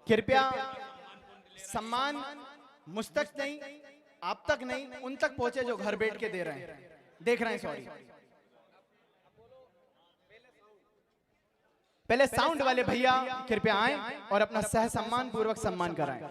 कृपया सम्मान मुझ तक नहीं, आप तक नहीं, उन तक पहुंचे जो घर बैठ के दे रहे हैं, देख रहे हैं। सॉरी, पहले साउंड वाले भैया कृपया आए और अपना सह सम्मान पूर्वक सम्मान कराएं।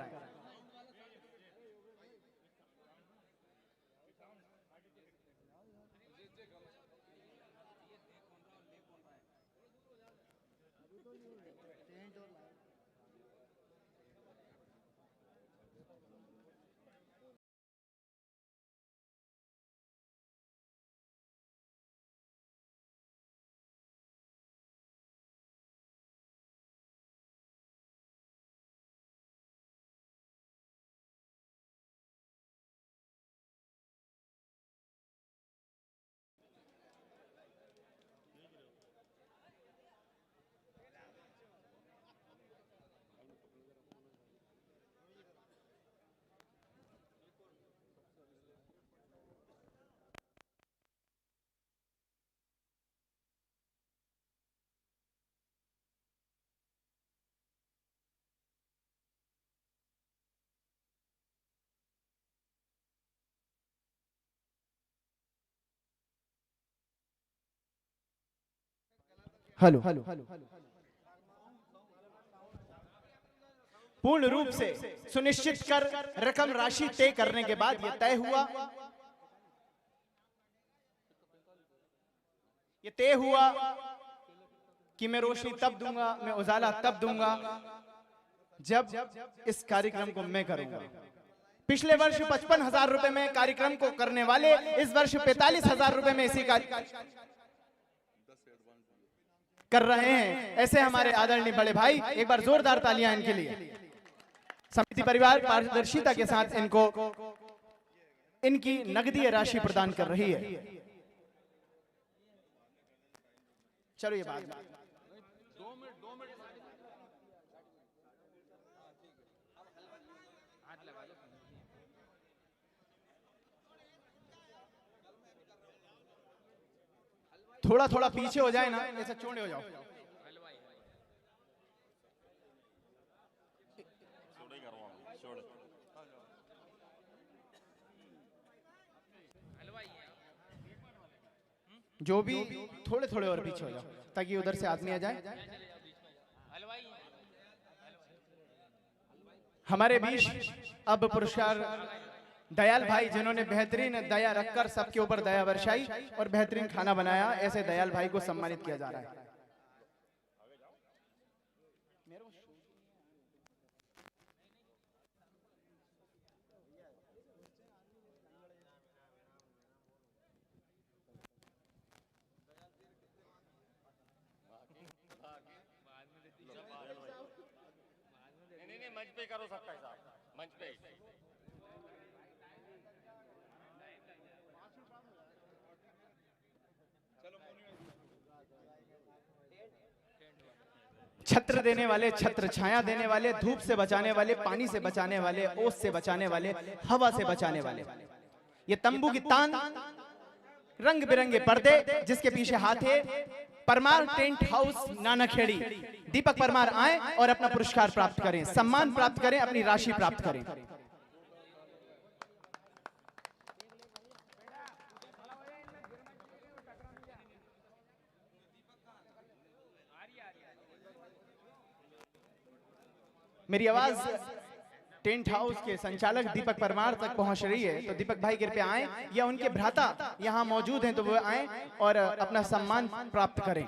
हेलो, पूर्ण रूप से सुनिश्चित कर रकम राशि तय करने के बाद यह तय हुआ, कि मैं रोशनी तब दूंगा, मैं उजाला तब दूंगा जब इस कार्यक्रम को मैं करूंगा। पिछले वर्ष 55,000 रुपए में कार्यक्रम को करने वाले इस वर्ष 45,000 रुपए में इसी कार्य कर रहे हैं। ऐसे हमारे आदरणीय बड़े भाई, एक बार जोरदार तालियां इनके लिए। समिति परिवार पारदर्शिता के साथ इनको इनकी नगदी राशि प्रदान कर रही है। चलो ये बात थोड़ा थोड़ा पीछे हो जाए ना, ऐसा चौड़े हो जाओ। जो भी थोड़े थोड़े और पीछे हो जाओ ताकि उधर से आदमी आ जाए। हमारे बीच अब पुरस्कार दयाल भाई, जिन्होंने बेहतरीन दया रखकर सबके ऊपर दया वर्षाई और बेहतरीन खाना बनाया, ऐसे दयाल भाई को सम्मानित किया जा रहा है। नहीं, मंच पे करो सबका हिसाब, मंच पे। छत्र देने वाले, छत्र छाया देने वाले, धूप से बचाने वाले, पानी से बचाने वाले, ओस से बचाने वाले, हवा से बचाने वाले, ये तंबू की तान, रंग बिरंगे पर्दे जिसके पीछे हाथ है, परमार टेंट हाउस नानाखेड़ी। दीपक परमार आए और अपना पुरस्कार प्राप्त करें, सम्मान प्राप्त करें, अपनी राशि प्राप्त करें। मेरी आवाज टेंट हाउस के संचालक दीपक परमार तक पहुंच रही है, तो दीपक भाई कृपया आए, या उनके भ्राता यहां मौजूद हैं तो वो आए और अपना सम्मान प्राप्त करें।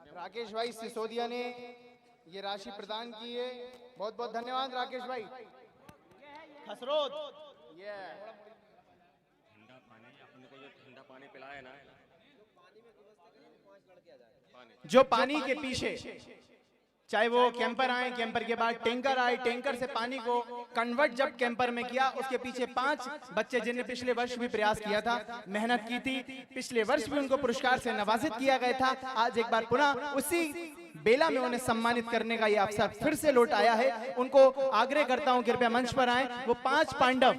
राकेश भाई सिसोदिया ने ये राशि प्रदान की है, बहुत बहुत धन्यवाद राकेश भाई। खसरोद, ये ठंडा पानी, अपने को जो ठंडा पानी पिलाया ना, जो पानी के पीछे चाहे वो कैंपर आए, कैंपर के बाद टैंकर आए, टैंकर से पानी को कन्वर्ट जब कैंपर में किया, उसके पीछे 5 बच्चे जिनने पिछले वर्ष भी प्रयास किया था, मेहनत की थी, पिछले वर्ष भी उनको पुरस्कार से नवाजित किया गया था। आज एक बार पुनः उसी बेला में उन्हें सम्मानित करने का ये अवसर फिर से लौट आया है। उनको आग्रह करता हूं कृपया मंच पर आए। वो 5 पांडव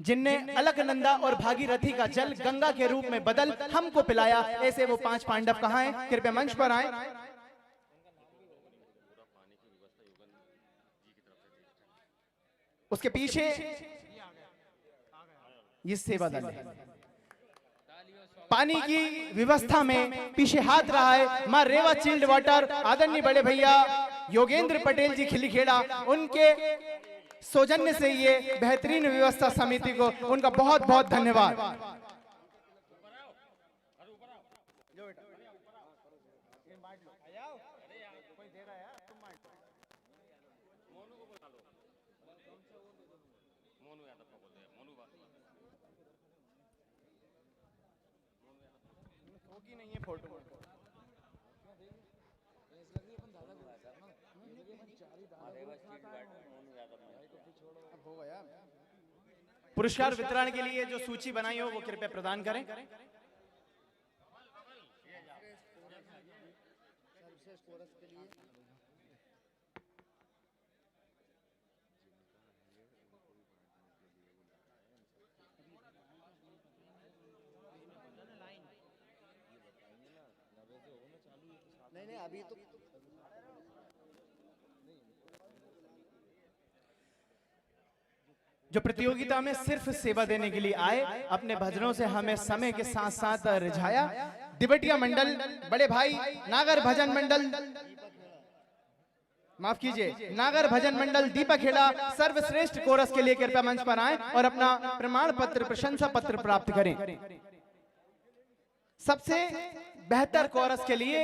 जिनने अलकनंदा और भागीरथी का जल गंगा के रूप में बदल हमको पिलाया, ऐसे वो 5 पांडव कहां हैं? कृपया मंच पर आए। उसके पीछे ये सेवा दल है। पानी की व्यवस्था में पीछे हाथ रहा है मां रेवा चिल्ड वाटर, आदरणीय बड़े भैया योगेंद्र पटेल जी खिलीखेड़ा, उनके सौजन्य से ये बेहतरीन व्यवस्था समिति को उनका बहुत बहुत धन्यवाद। नहीं है फोटो पुरस्कार वितरण के लिए जो सूची बनाई हो वो कृपया प्रदान करें। नहीं अभी तो जो प्रतियोगिता में सिर्फ सेवा देने के लिए आए, अपने भजनों से हमें समय के साथ साथ रिझाया। दिबटिया मंडल, बड़े भाई नागर भजन मंडल, माफ कीजिए, नागर भजन मंडल दीपक खेड़ा सर्वश्रेष्ठ कोरस के लिए कृपया मंच पर आए और अपना प्रमाण पत्र, प्रशंसा पत्र प्राप्त करें। सबसे बेहतर कोरस के लिए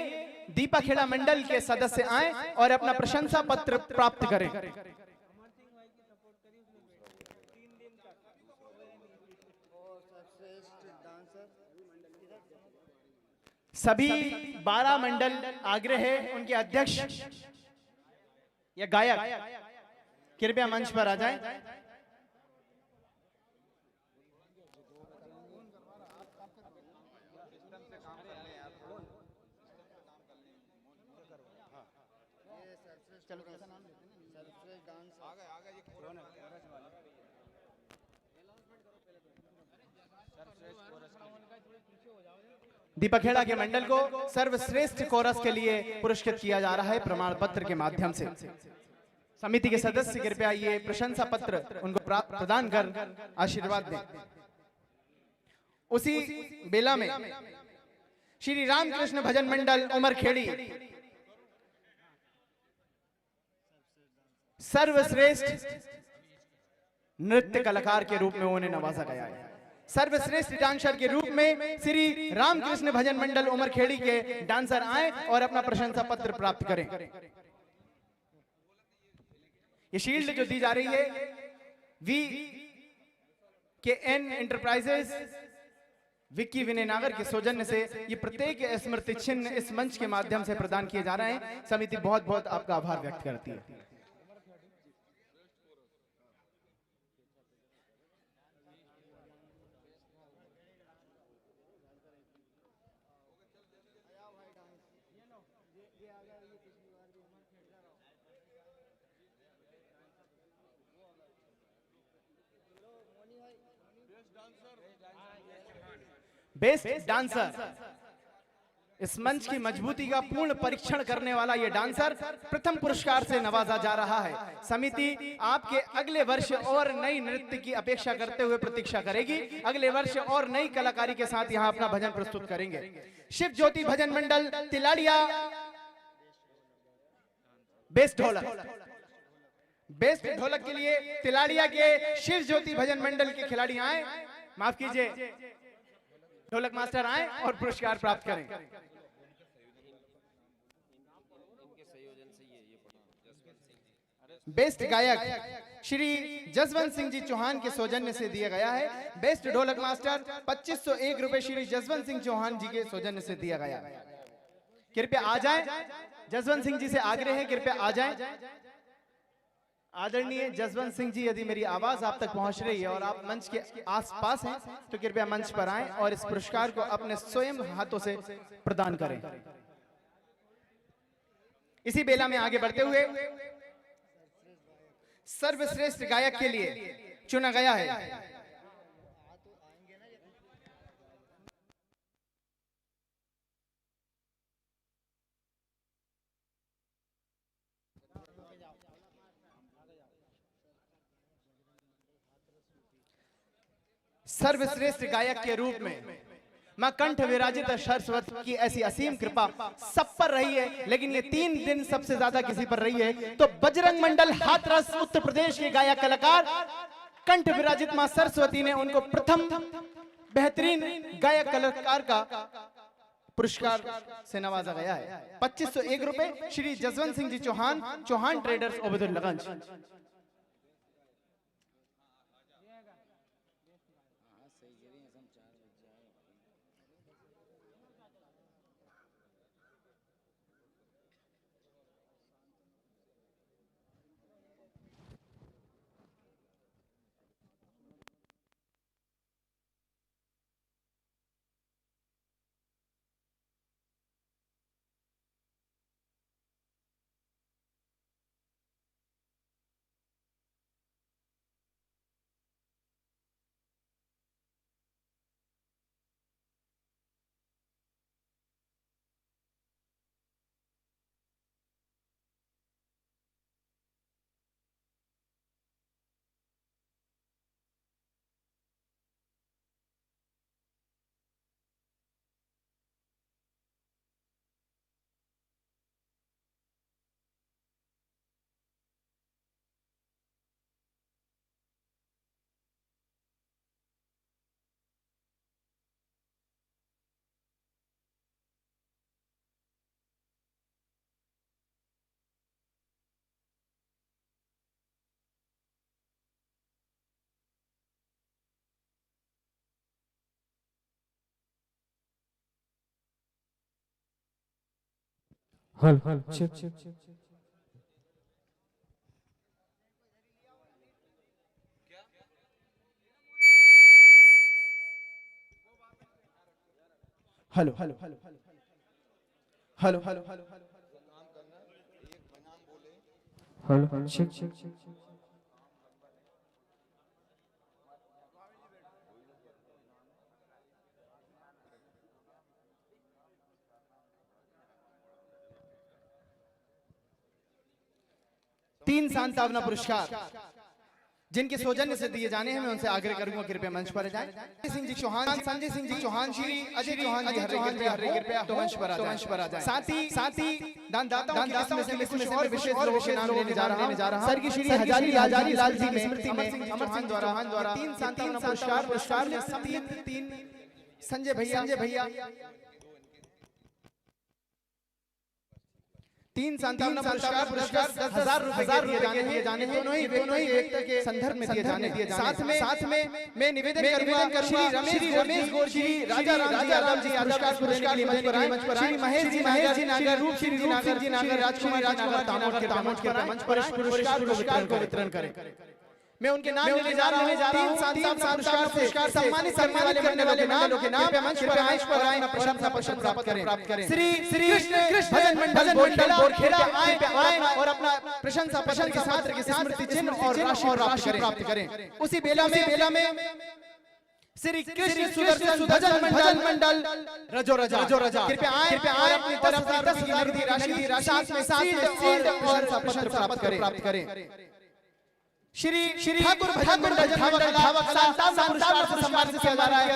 दीपक खेड़ा मंडल के सदस्य आए और अपना प्रशंसा पत्र प्राप्त करें। सभी 12 मंडल आग्रह है उनके अध्यक्ष या गायक कृपया मंच पर आ जाएं। दीपक खेड़ा के मंडल को सर्वश्रेष्ठ कोरस के लिए पुरस्कृत किया जा रहा है प्रमाण पत्र के माध्यम से। समिति के सदस्य कृपया ये प्रशंसा पत्र उनको प्रदान कर आशीर्वाद दें। उसी बेला में श्री रामकृष्ण भजन मंडल उमरखेड़ी सर्वश्रेष्ठ नृत्य कलाकार के रूप में उन्हें नवाजा गया है। सर्वश्रेष्ठ डांसर के रूप में श्री रामकृष्ण भजन मंडल उमरखेड़ी के डांसर आए और अपना प्रशंसा पत्र प्राप्त करें। ये शील्ड जो दी जा रही है VKN एंटरप्राइजेस विक्की विनय नागर के सौजन्य से ये प्रत्येक स्मृति चिन्ह इस मंच के माध्यम से प्रदान किए जा रहे हैं। समिति बहुत बहुत आपका आभार व्यक्त करती है। बेस्ट डांसर, इस मंच की मजबूती का पूर्ण परीक्षण करने वाला यह डांसर प्रथम पुरस्कार से नवाजा जा रहा है। समिति आपके अगले वर्ष और नई नृत्य की अपेक्षा करते हुए प्रतीक्षा करेगी। अगले वर्ष और नई कलाकारी के साथ यहां अपना भजन प्रस्तुत करेंगे। शिव ज्योति भजन मंडल तिलाड़िया बेस्ट ढोलक, बेस्ट ढोलक के लिए तिलाड़िया के शिव ज्योति भजन मंडल के खिलाड़ी आए, माफ कीजिए ढोलक मास्टर आए और पुरस्कार प्राप्त करें। बेस्ट गायक श्री जसवंत सिंह जी चौहान के सौजन्य से दिया गया है। बेस्ट ढोलक मास्टर 2501 रुपए श्री जसवंत सिंह चौहान जी के सौजन्य से दिया गया है। कृपया आ जाएं। जसवंत सिंह जी से आग्रह है, कृपया आ जाएं। आदरणीय जसवंत सिंह जी, यदि मेरी आवाज आप तक पहुंच रही है और आप मंच के आसपास हैं तो कृपया मंच पर आएं और इस पुरस्कार को अपने स्वयं हाथों से प्रदान करें। इसी बेला में आगे बढ़ते हुए सर्वश्रेष्ठ गायक के लिए चुना गया है सर्वश्रेष्ठ गायक के रूप में मां कंठ विराजित सरस्वती की ऐसी असीम कृपा सब पर रही है, लेकिन ये 3 दिन सबसे ज्यादा किसी पर रही है तो बजरंग मंडल हाथरस उत्तर प्रदेश के गायक कलाकार कंठ विराजित मां सरस्वती ने उनको प्रथम बेहतरीन गायक कलाकार का पुरस्कार से नवाजा गया है। 2501 रुपए श्री जसवंत सिंह जी चौहान, चौहान ट्रेडर्स ओबेदुल्लागंज। हल check hello hello hello hello hello हल चेक 3 सांत्वना पुरस्कार जिनके सौजन्य से दिए जाने हैं, मैं उनसे आग्रह करूंगा कृपया मंच पर जाएं। सिंह जी चौहान, संजय सिंह जी चौहान, श्री अजय चौहान जी कृपया तो मंच पर आ जाएं। साथ ही दानदाताओं की लिस्ट में से कुछ और विशेष लोगों के नाम लेने जा रहा हूं। सर की श्री हजारी लाल जी की स्मृति में अमर सिंह द्वारा 3 सांत्वना पुरस्कार में 3 संजय भैया 3 सांत्वना पुरस्कार 10,000 रुपए दिए जाने हैं। दोनों ही एकता के संदर्भ में दिए जाने। साथ में मैं निवेदन करूंगा श्री रमेश गौर श्री राजा राम जी पुरस्कार के लिए मंच पर आए। श्री महेश जी नागर, रूप श्री जी नागर, राजकुमार दामोद के मंच पर पुरस्कार को वितरण करें। मैं उनके नाम लेने जा रहा हूं। 3 सांत्वना पुरस्कार से सम्मानित करने वाले लोगों के नाम मंच पर आए, प्रशंसा प्राप्त करें। श्री कृष्ण भजन मंडल बोरखेड़ा आए और अपना प्रशंसा के साथ स्मृति चिन्ह और राशि प्राप्त करें। उसी बेला में श्री कृष्ण सुदर्शन भजन मंडल रजो रजा कृपया आए अपनी तरफ से 10 नगदी राशि साथ में सील्ड और प्रशंसा प्राप्त करें। श्री ठाकुर भजन मंडल धावक सांत्वना पुरस्कार से सम्मानित किया जा रहा है।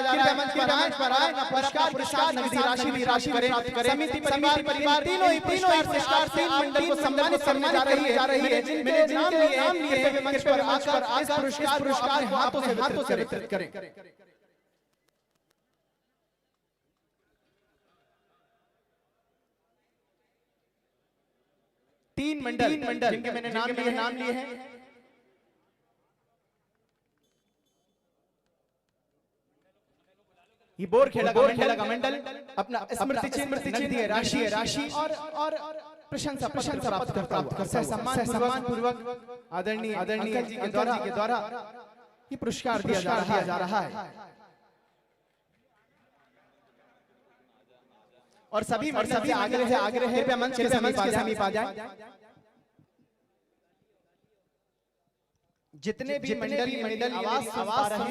कृपया मंच पर आए पुरस्कार के साथ नगदी राशि प्राप्त करें। समिति परिवार तीनों ही पुरस्कार से मंडल को सम्मानित करने जा रही है। जिनके नाम लिए मंच पर आकर इस पुरस्कार हाथों से वितरित करें। 3 मंडल जिनके मैंने नाम लिए हैं। ये बोरखेड़ा का मंडल अपना स्मृति चिन्ह राशि और प्रशंसा प्राप्त करता सम्मान पूर्वक आदरणीय अंकल जी के द्वारा ये पुरस्कार दिया जा रहा है। और सभी आग्रह है मंच के समीप आ जाए। जितने भी मंडल आवाज सुन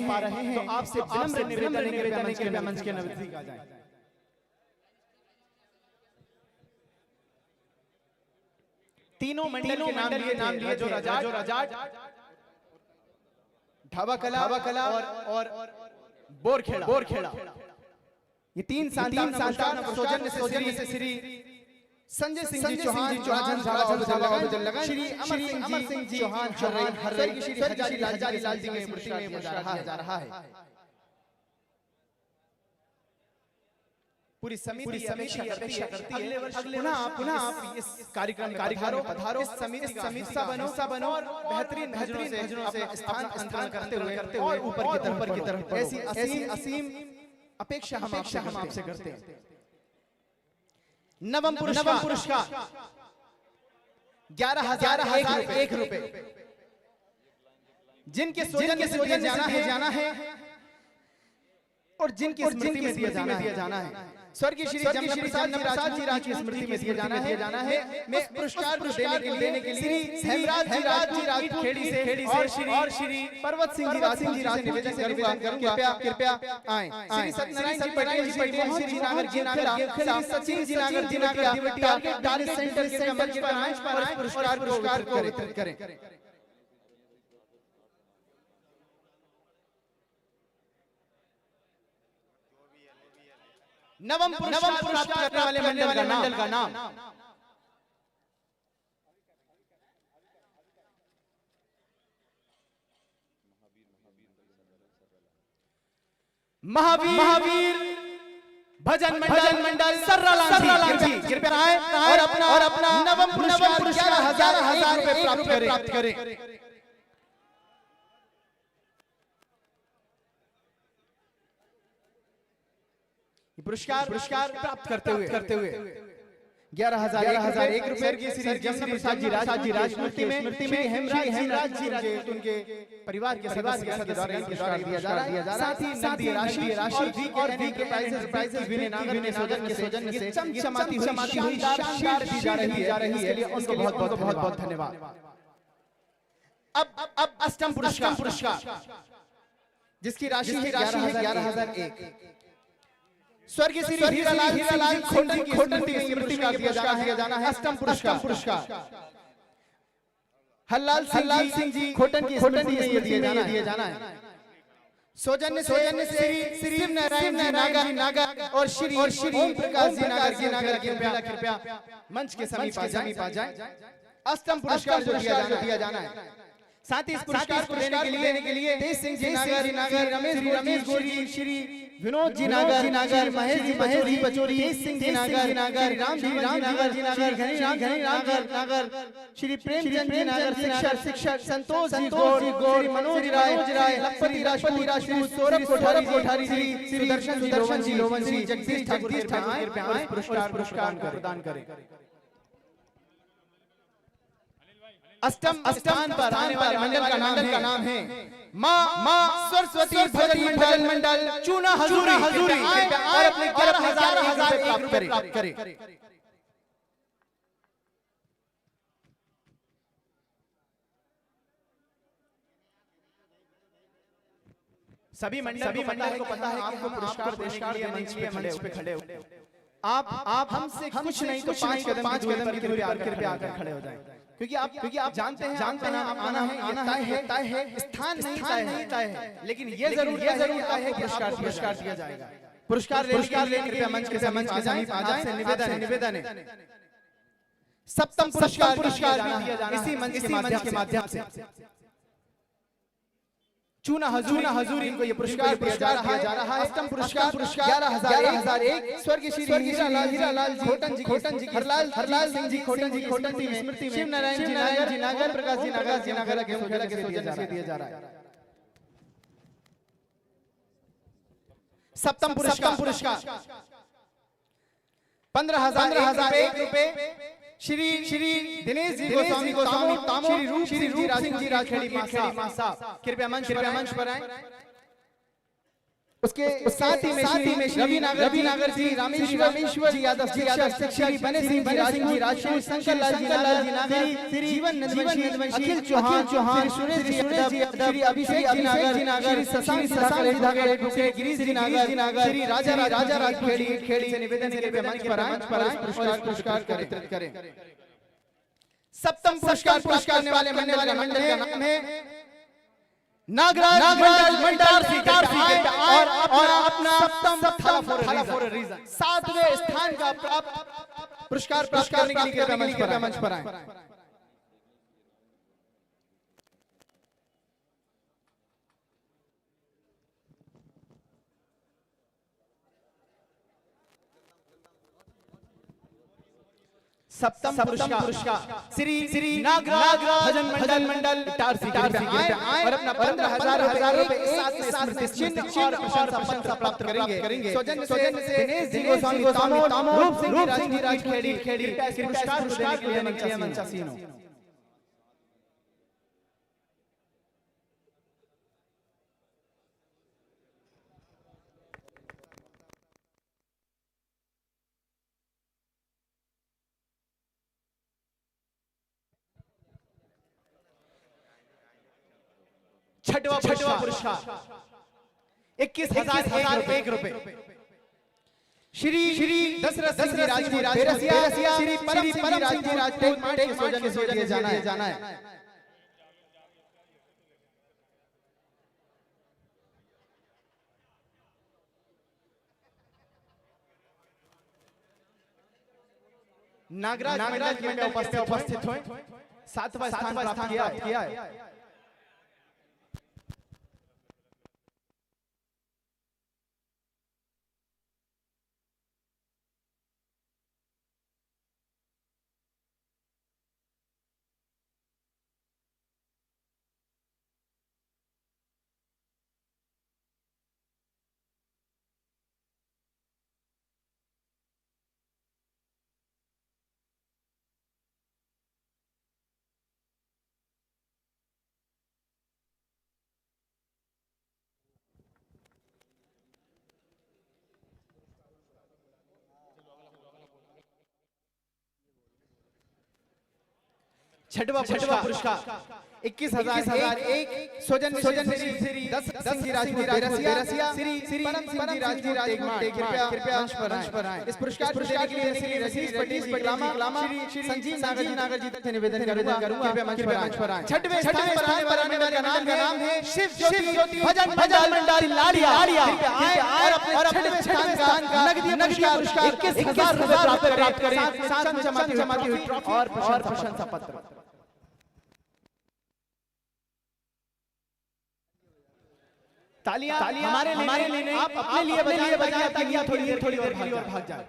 पा रहे हैं तो आपसे विनम्र निवेदन है कि मंच के नजदीक आ जाएं। तीनों मंडल के नाम लिए जो रजाट ढाबा कला और बोरखेड़ा ये तीन संतान सौजन्य से श्री संजय सिंह जी चौहान श्री अमर सिंह जी चौहान श्री हजारी लाल जी की स्मृति में पुरस्कार जा रहा है। पूरी समिति अपेक्षा करती है पुनः आप इस कार्यक्रम में पधारो, इस समिति का हिस्सा बनो और बेहतरीन नजरों से स्थान अंतरण करते हुए ऊपर की तरफ ऐसी असीम अपेक्षा हम आपसे करते हैं। नवम पुरस्कार 11,001 रुपए जिनके सौजन्य जाना है और जिनकी स्मृति में दिया जाना है। स्वर्गीय श्री जमना प्रसाद जी राज की स्मृति में दिया जाना है। मैं पुरस्कार को देने के लिए श्री हेमराज जी राज खेड़ी से और श्री पर्वत सिंह जी राज से निवेदन करूंगा कृपया आए। श्री सत्यनारायण जी पटेल मोहन जी नागर सचिन जी नागर टारगेट सेंटर के मंच पर आए और पुरस्कार को वितरित करें। नवम पुरस्कार प्राप्त करने वाले मंडल का नाम महावीर भजन मंडल सर्रालाल जी कृपया आए और अपना नवम पुरस्कार 11,000 रुपए प्राप्त करें। पुरस्कार प्राप्त करते हुए 11,001 रुपए की श्री जमना प्रसाद जी राज स्मृति में हेमराज जी राज उनके परिवार के सदस्य के द्वारा पुरस्कार दिया जा रहा है। साथ ही नकदी राशि और वी के प्राइजेस विनय नागर के सौजन्य से चमचमाती हुई शानदार दी जा रही है। उनको बहुत धन्यवाद। अब अष्टम पुरस्कार जिसकी राशि है 11,001 स्वर्गीय श्री हीरालाल खोटन की पुरस्कार दिया जाना है। अष्टम पुरस्कार हरलाल सिंह जी खोटन की स्मृति में दिया जाना है। सौजन्य श्री शिवनारायण जी नागर और श्री ओम प्रकाश जी नागर कृपया मंच के समीप आ जाए। अष्टम पुरस्कार जो दिया जाना है। साथ ही इस पुरस्कार को देने के लिए तेज सिंह जी नागर रमेश गोरी श्री विनोद जी नागर महेश जी बचोरी सिंह जी नागर राम जी नागर घनी नागर श्री प्रेमचंद जी नागर शिक्षक संतोष जी गौर मनोज राय लखपति राजपूत श्री सौरभ कोठारी श्री दर्शन जी लोवन श्री जगदीश ठाकुर पुरस्कार प्रदान करें। अष्टम स्थान पर आने वाले मंडल का नाम है माँ सरस्वती भजन मंडल चूना हजूरी और अपने 11,001 रुपए प्राप्त करें। सभी मंडल को पता है आपको पुरस्कार देने के लिए मंच पे खड़े हो। आप हमसे कुछ नहीं तो 5 कदम की दूरी पर कृपया आकर खड़े हो जाएं। क्योंकि आप जानते हैं आप आना है तय है स्थान नहीं तय है, लेकिन ये जरूर तय है पुरस्कार दिया जाएगा। पुरस्कार लेने के लिए मंच के समीप आ जाएं। निवेदन है सप्तम पुरस्कार इसी मंच के माध्यम से चूना हजूरी इनको ये पुरस्कार दिया जा रहा है। अष्टम पुरस्कार 11,001 स्वर्गीय श्री हीरालाल जी खोटन जी हरलाल सिंह जी खोटन की स्मृति में शिवनारायण जी नागर प्रकाश जी नागर के सौजन्य से दिया जा रहा है। सप्तम पुरस्कार 15,001 रुपए श्री दिनेश जी गोस्वामी श्री रूप सिंह जी राजखेड़ी मासा, कृपया मंच पर आए। उसके साथ ही में श्री रवि नागर जी, रामेश्वर जी यादव श्री बने सिंह जी राजश्री, शंकर लाल जी नागर, जीवन नंदवंशी, अखिल चौहान, सुरेश जी यादव, श्री अभिषेक जी नागर, शशांक श्री गिरीश जी नागर, श्री राजा राजखेड़ी से निवेदन है कि मंच पर आए और पुरस्कार करें। सप्तम पुरस्कार करने वाले मंडल का नाम है नागराज मंडल और अपना सप्तम फॉर रीजन 7वें स्थान का प्राप्त पुरस्कार करने के लिए मंच पर आए। सप्तम पुरस्कार श्री नागराज भजन मंडल इटारसी और अपना 15,000 रुपए स्मृति चिन्ह और प्रशंसा पत्र करेंगे। सौजन्य से दिनेश जी गोस्वामी रूप सिंह जी राजखेड़ी पुरस्कार देने के लिए मंच आसीन हो। छठवां पुरस्कार 21,001 रुपए श्री दशरथ सिंह जी राजपूत श्री परम सिंह जी राजपूत के सौजन्य से दिए जाना है। नागराज मंडल में उपस्थित हुए 7वां स्थान प्राप्त किया है। छठवां पुरस्कार 21,001 सौजन्य श्री दशरथ सिंह जी राजपूत श्री परम सिंह जी राजपूत कृपया मंच पर आए। इस पुरस्कार को देने के लिए श्री रशीद पटेल लामा श्री संजीव नागर जी से निवेदन करूंगा कृपया मंच पर आए। छठवें स्थान पर आने वाले का नाम है शिव ज्योति भजन मंडल लाड़िया और अपने छठवें स्थान का नगदी पुरस्कार 21,000 रुपए प्राप्त करें। साथ जमाती हुई ट्रॉफी और प्रशंसा पत्र। तालियां हमारे लिए नहीं, आप अपने लिए बजाइए ताकि थोड़ी देर के लिए और भाग जाए।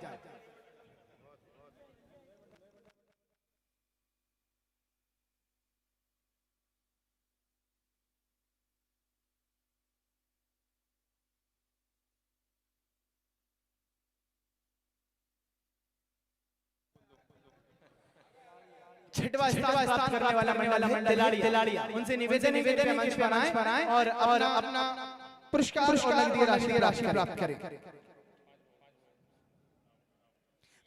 छठवां स्थान करने वाला मंडल दिलाड़िया उनसे निवेदन मंच पर आए और अपना पुरस्कार और नगदी राशि प्राप्त करें।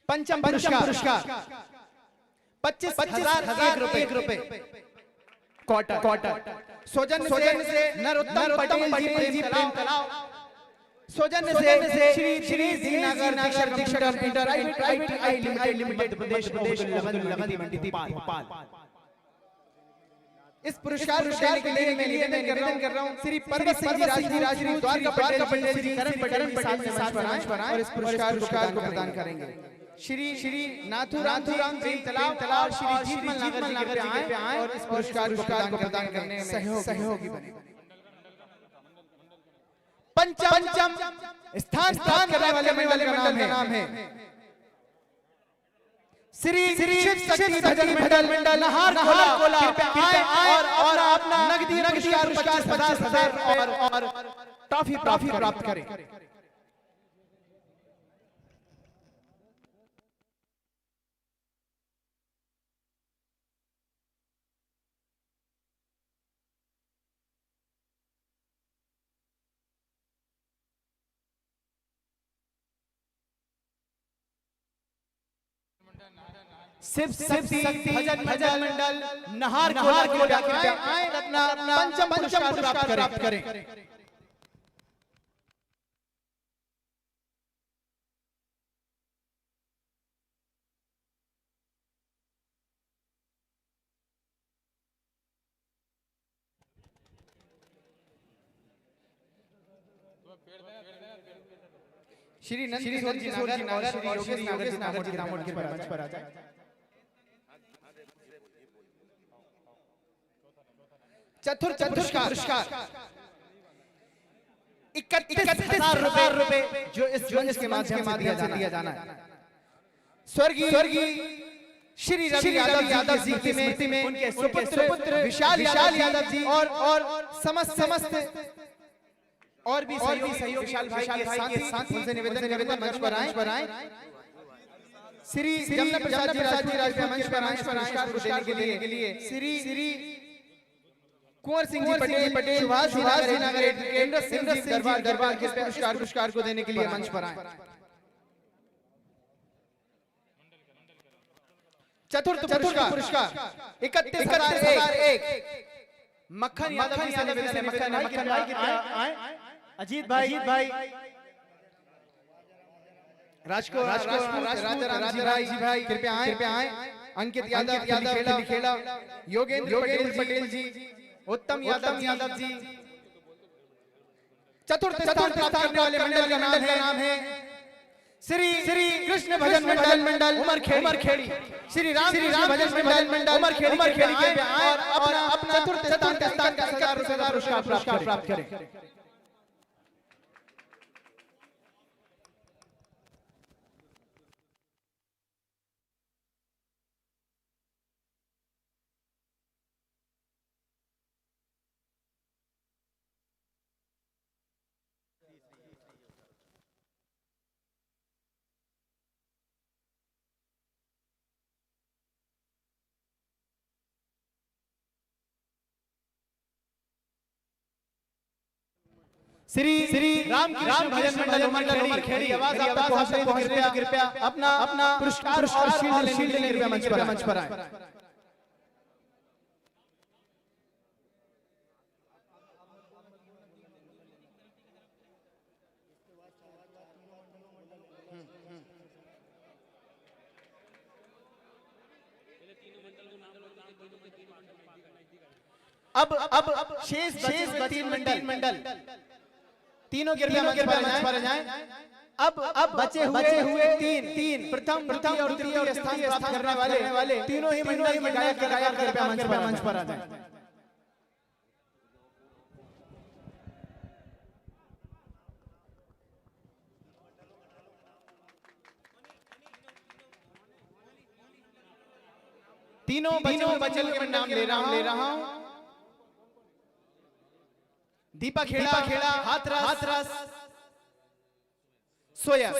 पंचम पुरस्कार 25,001 रुपए क्वार्टर सौजन्य से नरोत्तम पटेल जी प्रेम तलाव सौजन्य से श्री जी नागर इंटरप्राइजेशन लिमिटेड प्रदेश मंडी पाल। इस पुरस्कार के लिए मैं निवेदन कर रहा हूं श्री पर्वत सिंह जी राजपूत द्वारका पटेल जी करण पटेल साथ पर आए और इस पुरस्कार को प्रदान करेंगे। श्री नाथुराम प्रेम तलाव श्री जीतमल नागर जी पे आए और इस पुरस्कार को प्रदान करने में सहयोगी बने। पंचम स्थान करने वाले मंडल का नाम है श्री शिव शक्ति भजन मंडल नहार कोला और अपना नगदी पुरस्कार 50,000 और ट्रॉफी प्राप्त करें। शिव शक्ति भजन मंडल नहार को अपना पंचम पुरस्कार प्राप्त करें। श्री नंद किशोर जी नागर और श्री योगेश नागर जी दामोद के मंच पर आ जाए। चतुर्थ पुरस्कार 31,000 रुपए जो इस मंच के माध्यम से दिया जाना है। स्वर्गीय श्री रवि यादव जी की स्मृति में उनके सुपुत्र विशाल यादव जी और समस्त और भी सहयोग विशाल भाई के साथ उनसे निवेदन मंच पर आए। श्री जमना प्रसाद जी राजपूत मंच पर आए पुरस्कार देने के लिए। श्री कुंवर सिंह जी पटेल सुभाष नगर केंद्र सिंह दरबार के पुरस्कार को देने के लिए मंच पर आए। चतुर्थ पुरस्कार 31,001 मक्खन यादव जी से निवेदन है। मक्खन भाई अजीत भाई राजपूत राजा जी भाई कृपया आए। अंकित यादव खेड़ा योगेंद्र पटेल जी उत्तम यादव जी। चतुर्थ प्राप्त करने वाले मंडल का नाम है श्री कृष्ण भजन मंडल उमर खेड़ी। श्री राम भजन मंडल उमर खेड़ी और अपना चतुर्थ स्थान का 1,000 पुरस्कार प्राप्त करें। श्री राम भजन मंडल उमर खेड़ी आवाज आप तक पहुंच रही है। कृपया अपना पुरस्कार और शील्ड लेने के लिए मंच पर आए। अब शेष 3 मंडल तीनों के मंच पर जाएं। अब बचे हुए तीन प्रथम और तृतीय स्थान प्राप्त करने वाले तीनों ही मंडल के गायक कृपया मंच पर आ जाएं। तीनों बच्चों के नाम ले रहा हूं। दीपा खेड़ा हाथरस सोया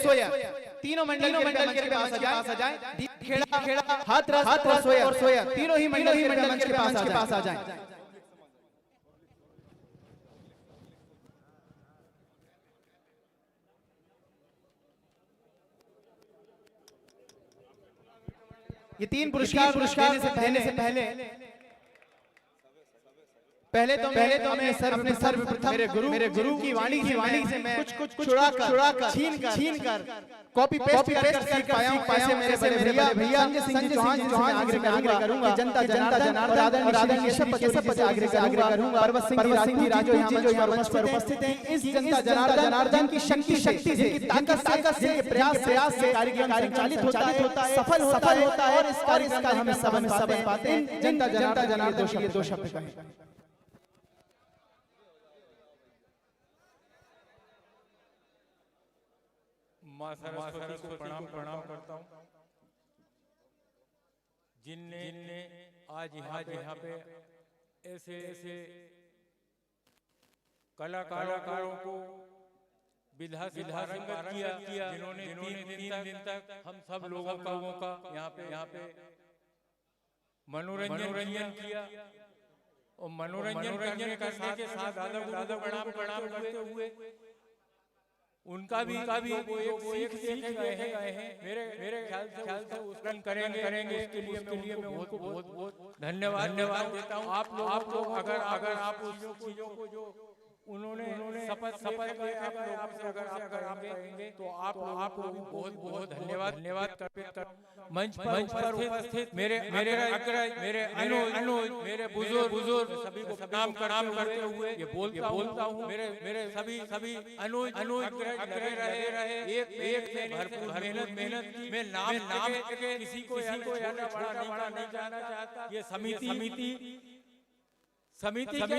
तीनों मंडल के पास आ जाए। दीपा खेड़ा हाथरस और सोया तीनों ही मंडल के मंच के पास आ जाए। ये 3 पुरस्कार देने से पहले तो मैं सर्वप्रथम मेरे गुरु की वाणी से मैं कुछ चुरा कर छीन कर कॉपी पेस्ट कर पाया हूं। मेरे भैया संजय चौहान जी आग्रह करूंगा जनता जनार्दन और आदरणीय सब आग्रह करूंगा। परवत सिंह जी राजो यहां मंच पर उपस्थित हैं। इस जनता जनार्दन की शक्ति से ताकत से प्रयास से कार्यक्रम संचालित होता है, सफल होता है और इस कार्यक्रम का हमें समझ पाते हैं। जनता जनार्दन दो शब्द कहें। माँ सरस्वती को प्रणाम करता हूँ, जिनने आज यहाँ पे ऐसे कलाकारों को विधा से पारंगत किया जिन्होंने 3 दिन तक हम सब लोगों का यहाँ पे मनोरंजन किया और मनोरंजन करने के साथ दादा प्रणाम करते हुए उनका भी वो एक सीख गए हैं। मेरे ख्याल से उसका करेंगे उसके लिए मैं उनको बहुत धन्यवाद देता हूँ। आप लोग अगर आप उस चीजों को जो उन्होंने शपथ अगर आप करेंगे तो आप लोगों को बहुत धन्यवाद कर मंच पर उपस्थित मेरे अनुज मेरे बुजुर्ग सभी को प्रणाम करते हुए ये बोलता हूँ मेरे सभी अनुज लगे रहे एक से भरपूर मेहनत की। मैं नाम किसी को बड़ा नहीं जानना चाहता। ये समिति क्या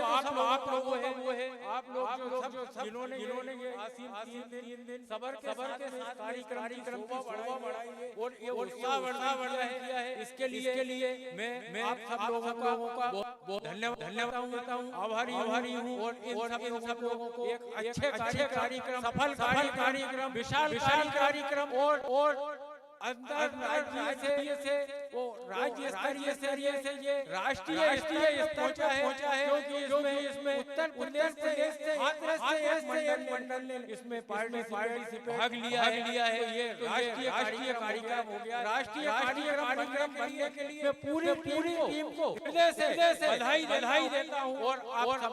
आप लोग है आप लोग जो जिन्होंने ये आसीन 3 दिन सबर के साथ कार्यक्रम की शोभा बढ़ाई है और ये उत्साह बढ़ा है। इसके लिए मैं आप सब लोगों का बहुत धन्यवाद देता हूँ, आभारी हूँ। और इन सब लोगों को एक अच्छे कार्यक्रम सफल कार्यक्रम विशाल कार्यक्रम और अंदर राज्य से वो राज्य स्तरीय से ये राष्ट्रीय पहुंचा है क्योंकि इसमें उत्तर प्रदेश से मंडल ने इसमें पार्टी से भाग लिया है। ये राष्ट्रीय कार्यक्रम हो गया। राष्ट्रीय कार्यक्रम बनने के लिए पूरी टीम को हृदय से बधाई देता हूँ और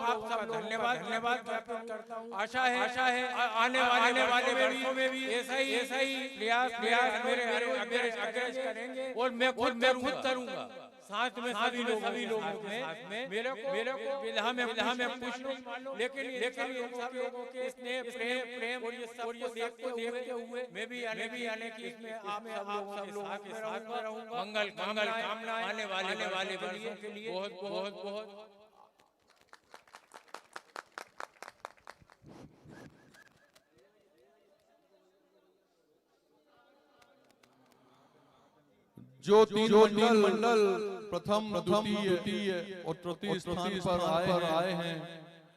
आप सब धन्यवाद ज्ञापन करता हूँ। आशा है आने वाले वर्षों में भी ऐसा ही प्रयास मेरे अग्रज करेंगे और मैं खुद करूंगा साथ में सभी लोगों में मेरे को विधा में कुछ नहीं मालूम लेकिन सब लोगों के स्नेह प्रेम और ये देखते हुए मैं भी आने की इसमें आप सब लोगों के साथ में रहूंगा। मंगल कामना आने वाले वर्षों के लिए बहुत जो तीन मंडल प्रथम द्वितीय और तृतीय स्थान पर आए हैं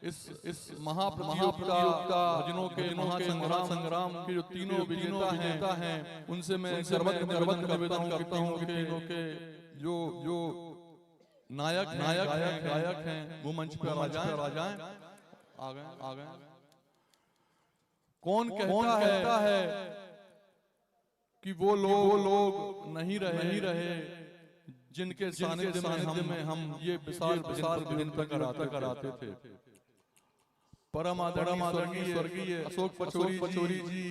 इस महाप्रतियोगिता भजनों के महासंग्राम के जो तीनों विजेता हैं उनसे मैं सर्वत्र निवेदन करता हूँ कि तीनों के जो गायक हैं वो मंच पर आ जाएं। आ गए। कौन कहता है कि वो लोग नहीं रहे जिनके सानिध्य में हम ये विशाल दिन कराते थे। परम आदरणीय स्वर्गीय अशोक पचौरी जी,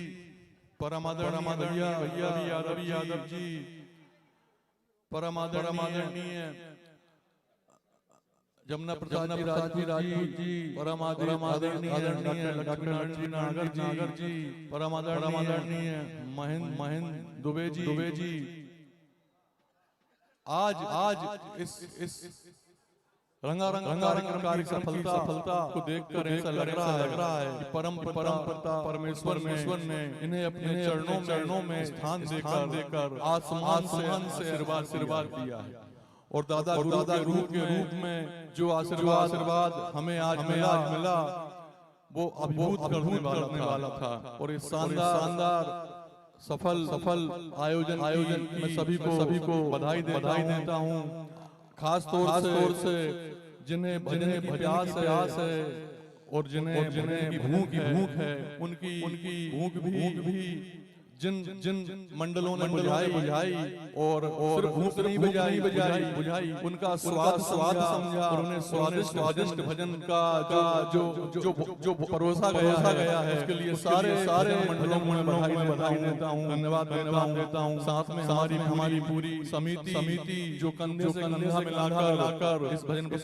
परम आदरणीय यादव जी, परम आदरणीय जमुना प्रसाद राजपूत जी, परम आदरणीय लक्ष्मी नागर जी, परम आदरणीय महेंद्र दुबे जी। आज इस रंगारंग कार्यक्रम की सफलता को देखकर ऐसा लग रहा है कि परम परमेश्वर ने इन्हें अपने चरणों में स्थान देकर आसमान से आशीर्वाद दिया है। और दादा गुरु के रूप में जो आशीर्वाद हमें आज मिला वो अभिभूत करने वाला था। और इस शानदार सफल आयोजन में सभी को बधाई देता हूँ। खास तौर से जिन्हें प्रयास है और जिन्हें भूख है उनकी भूख भी जिन मंडलों ने बुझाई और भूख नहीं बुझाई उनका स्वाद समझा और उन्हें स्वादिष्ट भजन का जो परोसा गया है उसके लिए सारे मंडलों में बधाई देता हूँ, धन्यवाद देता हूँ। साथ में हमारी पूरी समिति जो कंधे से कंधा मिलाकर इस भजन को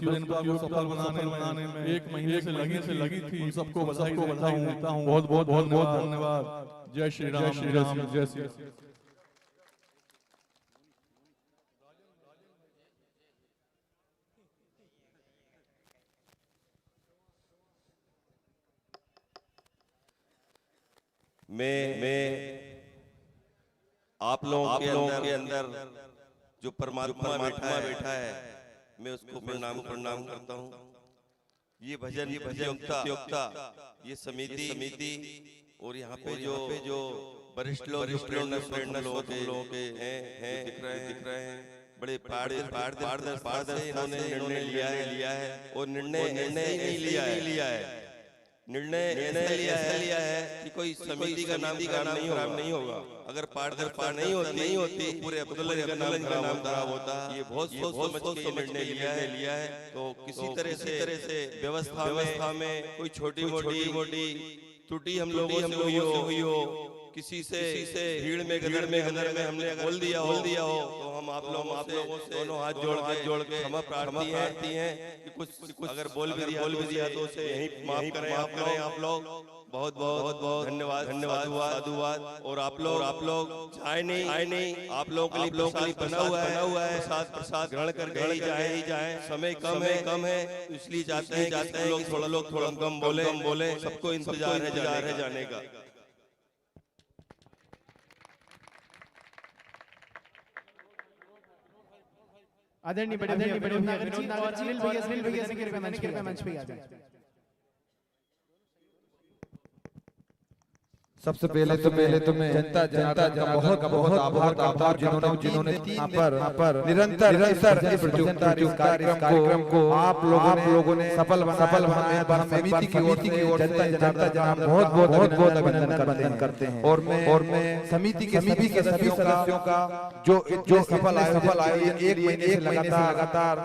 सफल बनाने में 1 महीने से लगी थी। उन सबको बधाई देता हूँ। बहुत धन्यवाद। जय श्री राम, जय श्री राम। मैं आप लोगों के अंदर जो परमात्मा बैठा है मैं उसको प्रणाम करता हूँ। ये भजन प्रतियोगिता ये समिति और यहाँ पे जो वरिष्ठ लोग लोगों के हैं दिख रहे हैं बड़े पारदर्शी इन्होंने निर्णय लिया है और निर्णय नहीं लिया है। निर्णय ऐसा लिया है कि कोई समिति का नाम नहीं होगा। अगर पारदर्शिता नहीं होती तो पूरे अब्दुल्ला का नाम खराब होता। ये बहुत सोच समझ के निर्णय लिया है। तो किसी तरह से व्यवस्था में कोई छोटी मोटी त्रुटि हम लोगों से हुई हो, किसी से भीड़ में गदर में हमने बोल दिया हो तो हम आप लोगों से दोनों हाथ जोड़ के क्षमा प्रार्थी हैं कि कुछ अगर बोल भी दिया तो उसे यहीं माफ करें आप लोग। बहुत धन्यवाद साधुवाद। और आप लोग आए नहीं, आप लोगों के लिए बना हुआ है, प्रसाद ग्रहण करके ही जाए। समय कम है इसलिए चाहते हैं लोग थोड़ा कम बोले। सबको इंतजार है जाने का। आदरणीय बड़े भैया विनोद नागर जी और अनिल भैया से कृपया मंच पे आ जाए। सबसे पहले तो मैं जनता का बहुत आभार जिन्होंने यहाँ पर निरंतर इस कार्यक्रम को आप लोगों ने सफल बनाया। समिति की ओर से जनता बहुत अभिनंदन करते हैं। और मैं समिति के सभी सदस्यों का जो सफल आए 1 महीने से लगातार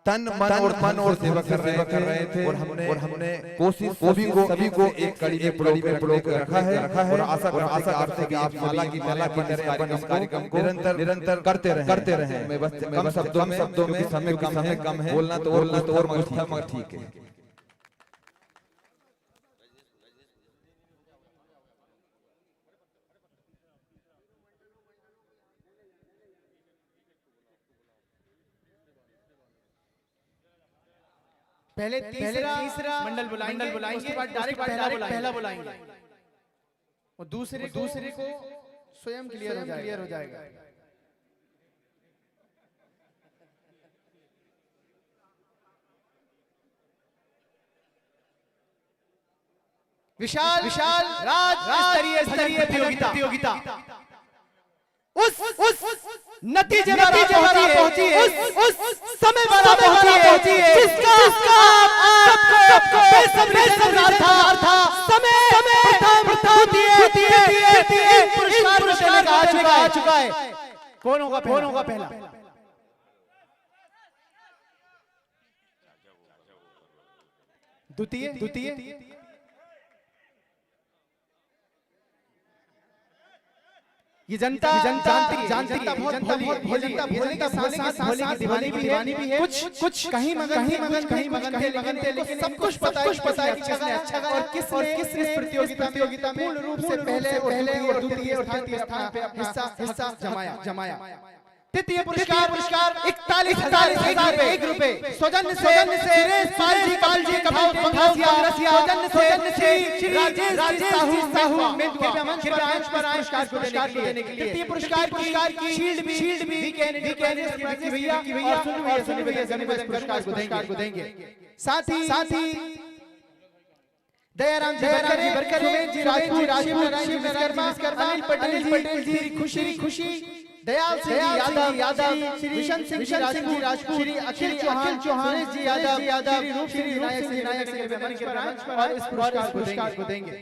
तन मन और सेवा कर रहे थे। और हमने कोशिश सभी को एक कड़ी में रखा है। और आशा करते कि आप माला की तरह अपन इस कार्यक्रम को निरंतर करते रहे। मैं बस शब्दों में समय कम है, बोलना तो और मगर ठीक है। पहले तीसरा मंडल बुलाएंगे, उसके बाद डायरेक्ट पहला बुलाएंगे और दूसरे को स्वयं क्लियर हो जाएगा। विशाल स्तरीय प्रतियोगिता उस नतीजे वाला पहुंची है, उस समय वाला पहुंची है जिसका सबको बेसब्री से इंतजार था। समय होती है पुरस्कार आ चुका है। कौन होगा पहला? द्वितीय ये जनता बहुत भोली के साथ दीवानी भी है। कुछ कहीं मगन थे, लेकिन सब कुछ पता है कि किसने अच्छा गाया और किस प्रतियोगिता में पूर्ण रूप से पहले और द्वितीय और तृतीय स्थान पे हिस्सा जमाया। तृतीय पुरस्कार 41,001 रुपए सौजन्य से पाल जी कमाल सौजन्य से राजेश साहू मंच पर आए पुरस्कार को देने के लिए। तृतीय पुरस्कार की शील्ड भी भैया और सुन भैया पुरस्कार को देंगे। साथ ही दयाराम जी बरकर जी राजपूत अनिल पटेल जी खुशी दयाल सिंह यादव विशन सिंह राजपूत श्री अखिल चौहान सुरेश जी यादव रूप श्री नायक के मंच पर और इस पुरस्कार को देंगे।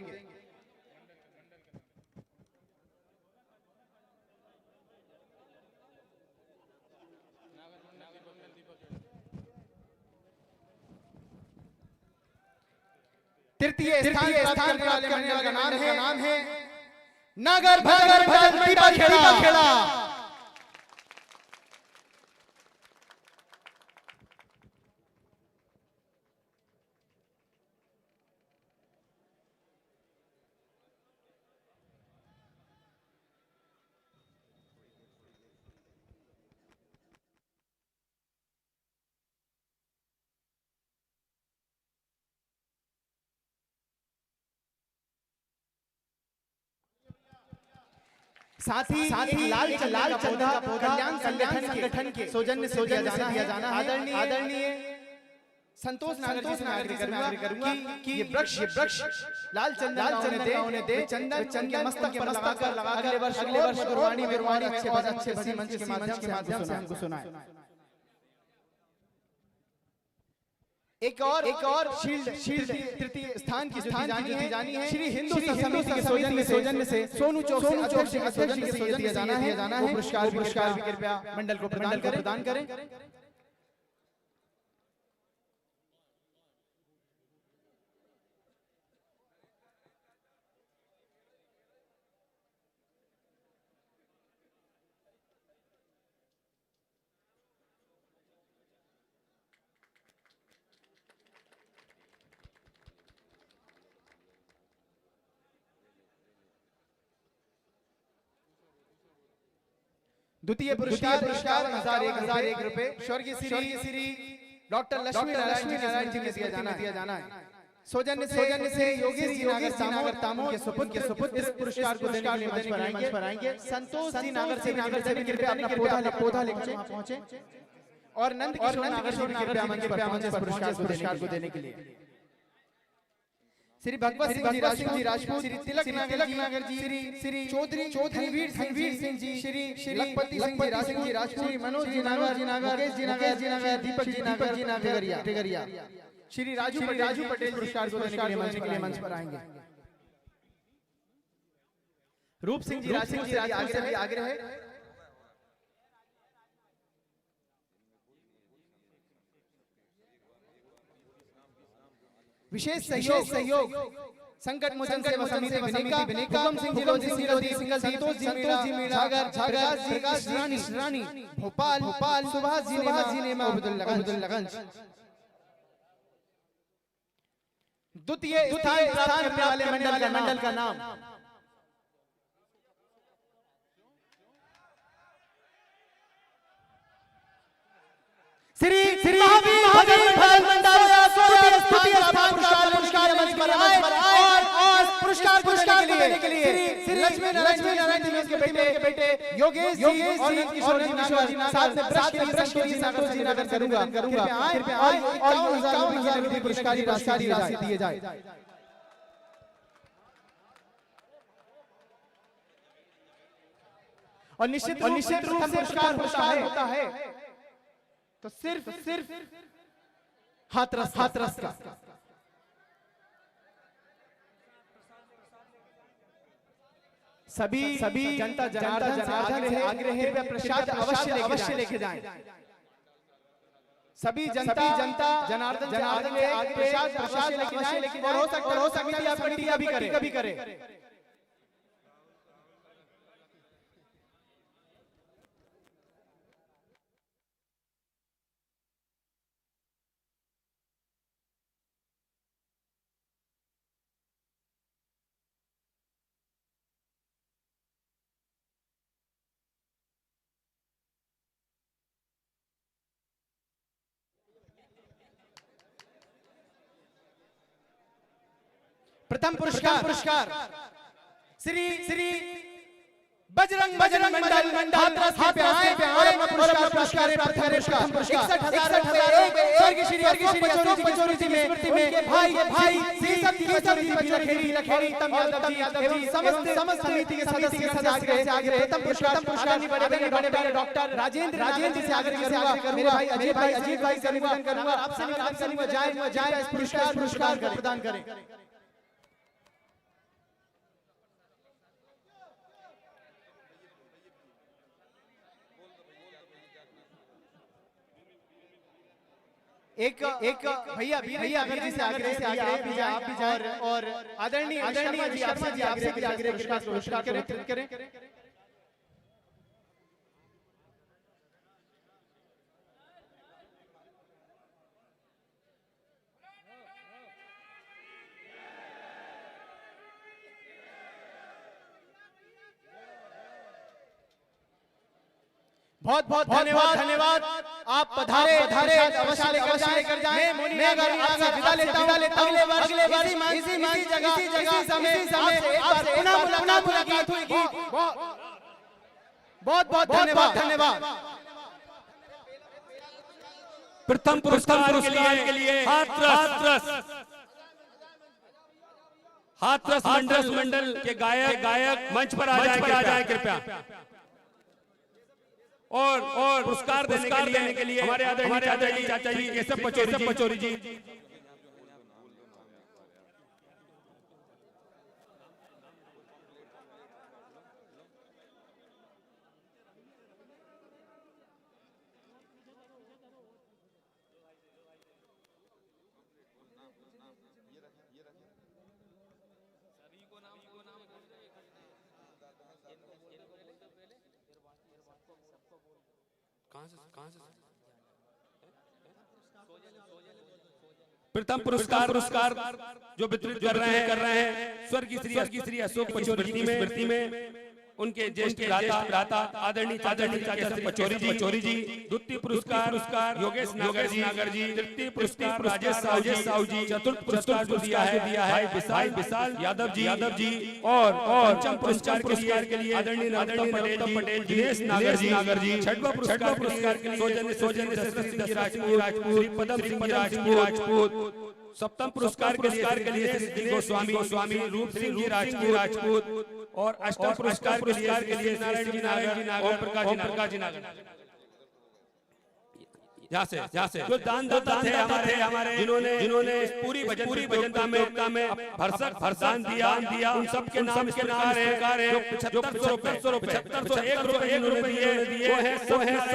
तृतीय स्थान प्राप्त करने वाले मंडल का नाम है नगर भजन खेड़ा। साथ ही लाल चंदा कल्याण संगठन के सौजन्य से दिया जाना आदरणीय संतोष नागर जी से आग्रह करूंगा कि ये वृक्ष लाल चंदन दे चंदन के मस्तक पर लगाकर अगले वर्ष गुरबानी अच्छे भजन मंच के माध्यम से हमको सुनाए। एक और शील्ड तृतीय स्थान की जानी है श्री हिंदू समिति के सौजन्य से सोनू चौक अध्यक्ष के सौजन्य से दिया जाना है। वो पुरस्कार भी कृपया मंडल को प्रदान करें। द्वितीय पुरस्कार 1001 रुपए स्वर्गीय श्री डॉक्टर लक्ष्मी नारायण जी ने दिया जाना है। सौजन्य से योगेश जी नागर तामो के सुपुत्र इस पुरस्कार को देने के लिए मंच पर आएंगे। संतोष जी नागर से भी कृपया अपना पौधा लेकर पहुंचे और नंद किशोर नागर मंच पर पुरस्कार को देने के लिए। श्री भगवत सिंह जी राजपूत, श्री तिलक नागर जी, श्री चौधरी वीर सिंह जी, श्री लखपति सिंह जी राजपूत, श्री मनोज जी नागर, मुकेश जी नागर, दीपक जी नागर टिगरिया, श्री राजू पटेल पुरस्कार को देने के लिए मंच पर आएंगे। रूप सिंह जी राजपूत से भी आग्रह है। विशेष सहयोग संकट मोचन सेवा समिति विनेका हुकम सिंह जी सिंगल संतोष जी मीणा प्रकाश जी रानी भोपाल सुभाष जी ने अब्दुल्लागंज। द्वितीय स्थान प्राप्त करने वाले मंडल का नाम श्री महावीर मंडल पुरस्कार मंच पर आए और पुरस्कार देने के लिए श्री लक्ष्मी नारायण जी के बेटे योगेश जी और नंद किशोर जी साथ में ब्रश जी नागर करूंगा कृपया आए और 51,000 रुपए पुरस्कार राशि दिए जाए। और निश्चित रूप से पुरस्कार होता है तो सिर्फ हाथरस का। सभी जनता जनार्दन से आग्रह है प्रसाद अवश्य लेके जाएं। सभी जनता जनार्दन के प्रसाद अवश्य लेके जाएं। लेकिन हो सकता है समितियां भी करें। प्रथम पुरस्कार श्री बजरंग मंडल हाथरस पे आए और पुरस्कार प्रथम पुरस्कार 61,000 स्वर्गीय श्री कचौरी जी में भाई लखेरी तम यादव जी समस्त समिति के सदस्य से आग्रह प्रथम पुरस्कार बड़े डॉक्टर राजेंद्र जी से आग्रह करूंगा। भाई अजीत भाई से निवेदन करूंगा आपसे जाए इस पुरस्कार प्रदान करें। एक भैया जी से आग्रह आप भी जाए और आदरणीय शर्मा जी आपसे भी आग्रह पुरस्कार करें। बहुत धन्यवाद। आप पधारे अवश्य लेकर जाएं। मैं आगे विदा लेता हूं। अगले बार इसी जगह समय आपसे पुनः मुलाकात होगी। बहुत धन्यवाद। प्रथम पुरस्कार के लिए हाथरस मंडल के गायक मंच पर आ जाए कृपया। और पुरस्कार देने के लिए हमारे आदरणीय चाचा जी केशव पचौरी जी प्रथम पुरस्कार जो वितरित कर रहे हैं स्वर्गीय श्री अशोक पचौरी जी स्मृति में उनके ज्येष्ठ भ्राता आदरणीय चाचा पचौरी जी। द्वितीय पुरस्कार योगेश नागर जी। तृतीय पुरस्कार राजेश साहू जी। चतुर्थ पुरस्कार जो दिया है भाई विशाल यादव जी। और पंचम पुरस्कार के लिए आदरणीय नरोत्तम पटेल दिनेश नागर जी। छठवां पुरस्कार के लिए सौजन्य सिंह राजपूत श्री पदम सिंह राजपूत। सप्तम पुरस्कार के लिए श्री गोस्वामी रूप सिंह जी राजपूत। और अष्टम पुरस्कार के लिए नारायण जी नागर ओम प्रकाश जी नागर। यहाँ से जो दानदाता थे हमारे जिन्होंने पूरी भजनता में भरसक दिया उन सब के नाम है जो 75 रुपए जिन्होंने दिए वो है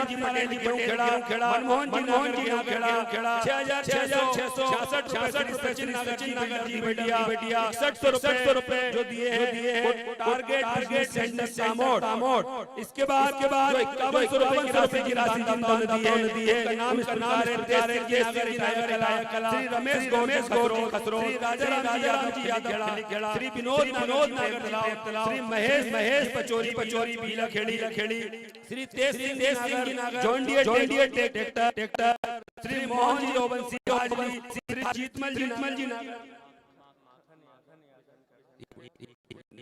जी पटेल जी खेड़ा मनमोहन जी खेड़ा 6666 सचिन नागर जी बेटिया 6100 रुपए जो दिए हैं टारगेट सेंटर सामोट। इसके बाद जो 5100 रुपए की राशि दानदाताओं ने दी है नाम इस प्रकार है श्री रमेश खसरो श्री राजा जी यादव श्री विनोद नागर श्री महेश पचौरी पीला खेड़ी श्री तेज Singh ji Nagar John Deere tractor Shri Mohan ji Obansi Hajari Shri Jeetmal जी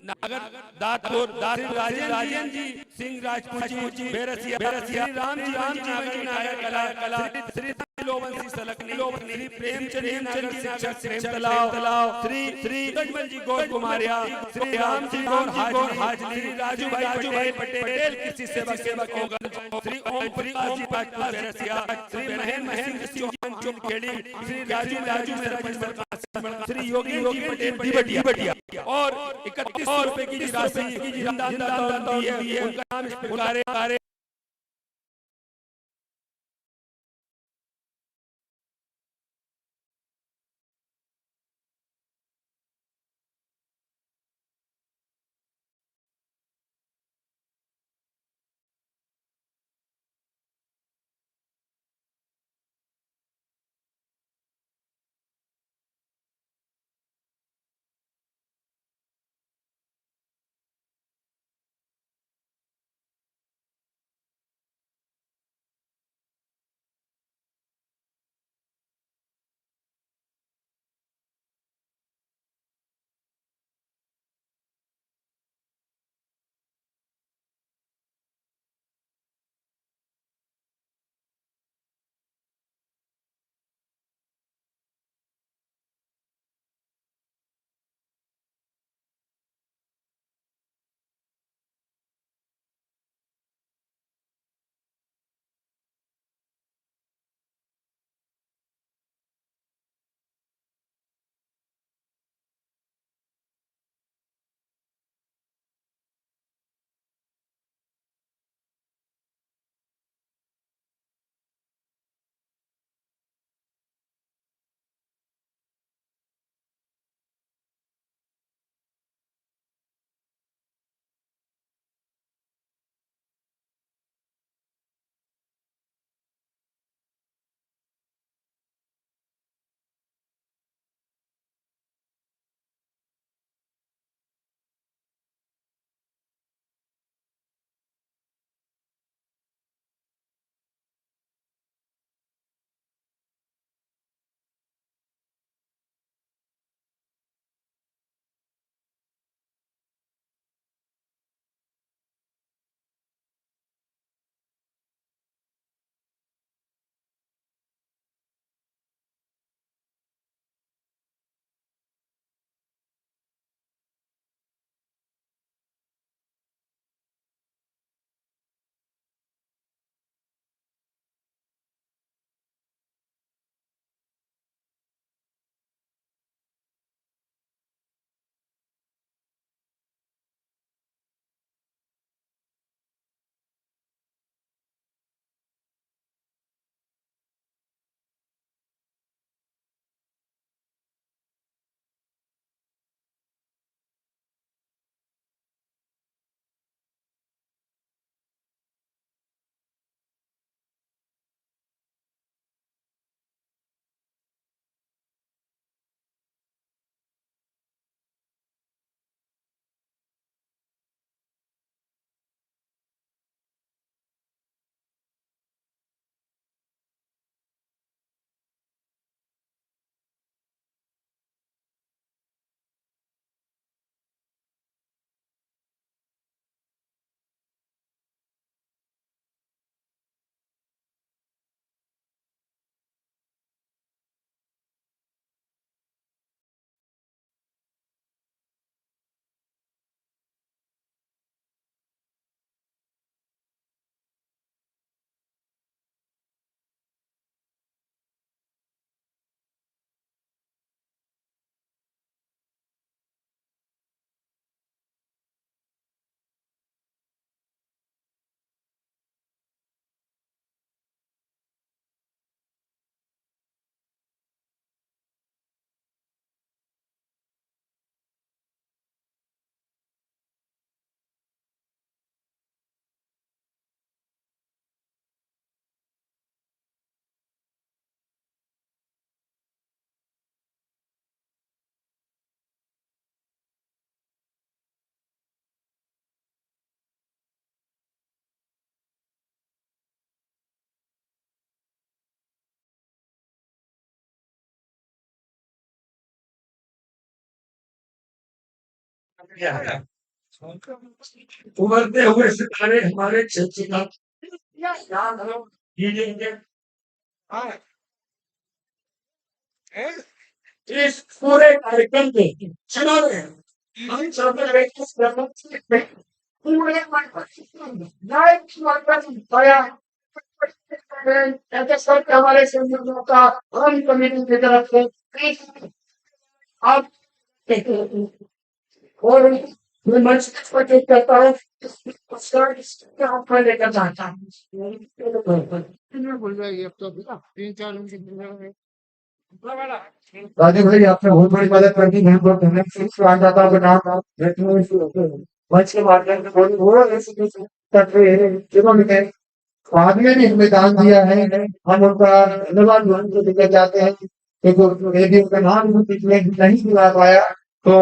नागर दातपुर राजन जी सिंह राजपूत जी बेरसिया राम जी नागर कला श्री लोवंसी सलकनी श्री प्रेमचंद नागर शिक्षक प्रेम तलाव श्री गजमल जी गौर कुमारिया श्री राम जी गौर हाजरी राजू भाई पटेल कृषि सेवक श्री ओम प्रकाश जी बेरसिया श्री महेंद्र चौहान चुपखेड़ी श्री राजू श्री योगी पटेल बटिया और 3100 रुपए की राशि दान दी है। उनका नाम इस प्रकार है किया है। उभरते हुए सितारे हमारे क्षेत्र का ध्यान हम दीजिए। इस पूरे कार्यक्रम के चुनाव में हम सब पूरे हमारे संगठनों का हम कमेटी की तरफ से आप और मैं मंच पर करता हूँ लेकर जाता हूँ। बोल जाएगी अब तो 3-4 मिनट राजू भाई आपने बहुत बड़ी मदद कर दी। संवाददाताओं के नाम मंच के माध्यम से बोली वो बाद में भी हमें दान दिया है। हम उनका धन्यवाद लेकर जाते हैं क्योंकि यदि उनका नाम नहीं मिला पाया तो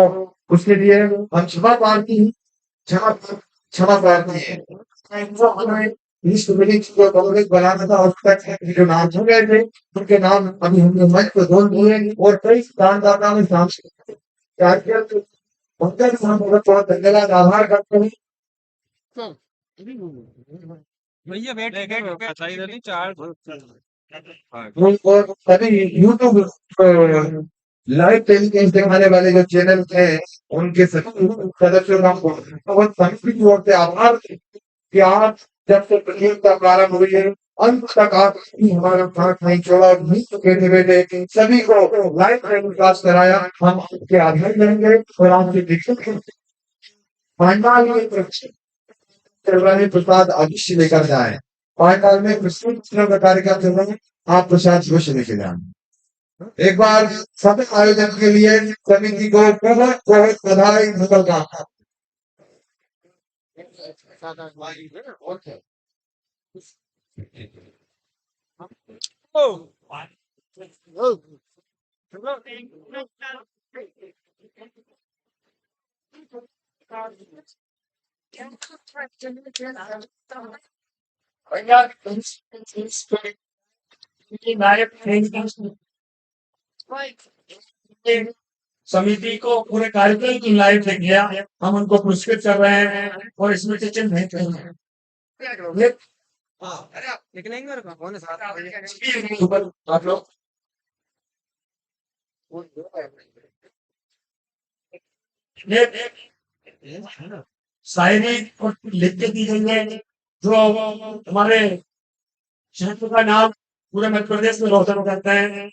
उसके लिए हम क्षमा प्रार्थी हैं। हमें इस कमेटी को कांग्रेस बनाना था और तक जो नाम हो गए थे उनके नाम अभी हमने मंच पर बोल दिए और कई दानदाताओं ने नाम उनका भी हम बहुत धन्यवाद आभार करते हैं। भैया बैठ बताइए नहीं चार और सभी यूट्यूब लाइव टेलीकास्ट दिखाने वाले जो चैनल हैं उनके सभी सदस्यों का बहुत संस्कृति ओर से आभार कि आप जब से प्रतियोगिता प्रारंभ हुई है अंत तक आप हमारा साथ नहीं छोड़ा। बेटे सभी को लाइव टेलीकास्ट कराया। हम आपके आभार रहेंगे और आपके प्रसाद अवश्य लेकर जाए। पांडाल में प्रस्तुत कार्यक्रम चल रहे हैं, आप प्रसाद अवश्य लेके जाए। एक बार सब आयोजन के लिए समिति को बहुत बहुत बधाई मुबारक। समिति को पूरे कार्यक्रम की लाइव देख लिया। हम उनको पुरस्कृत कर रहे हैं और इसमें चिन्ह भेज रहे हैं। आप लोग शायरी लिख के दी गई है जो हमारे क्षेत्र का नाम पूरे मध्य प्रदेश में रोशन करते हैं।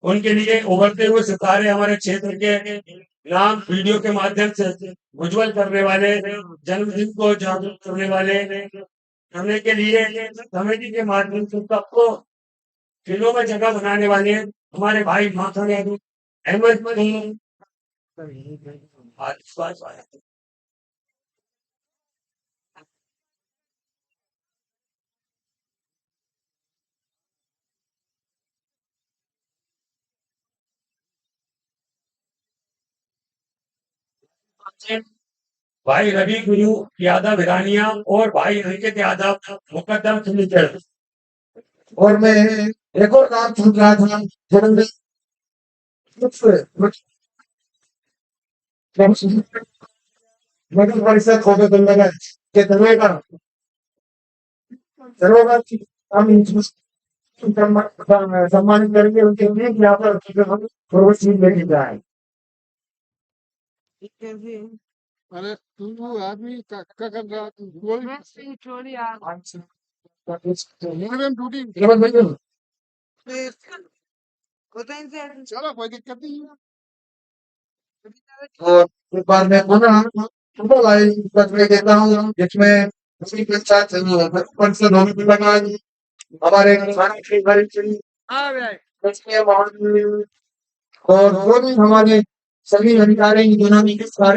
उनके लिए उभरते हुए सितारे हमारे क्षेत्र के नाम वीडियो के माध्यम से उज्जवल करने वाले, जन्मदिन को जागरूक करने वाले करने के लिए कमेटी के माध्यम से सबको दिलों में जगह बनाने वाले हमारे भाई माथा अहमद भाई रवि गुरु यादव ईरानिया और भाई अंकित यादव मुकदम सिग्नेचर। और मैं एक और नाम सुन रहा था जन्मदिन नगर परिषद नगर के दरवेगा हम सम्मानित करेंगे उनके लिए यहाँ पर लेके जाए। अरे तू आदमी क्या कर रहा तू बोल चलो कोई दिक्कत नहीं है। और एक बार मैं पुनः देता हूँ जिसमें हमारे और जो भी हमारे सभी अधिकारी जिन्होंने इस कार्य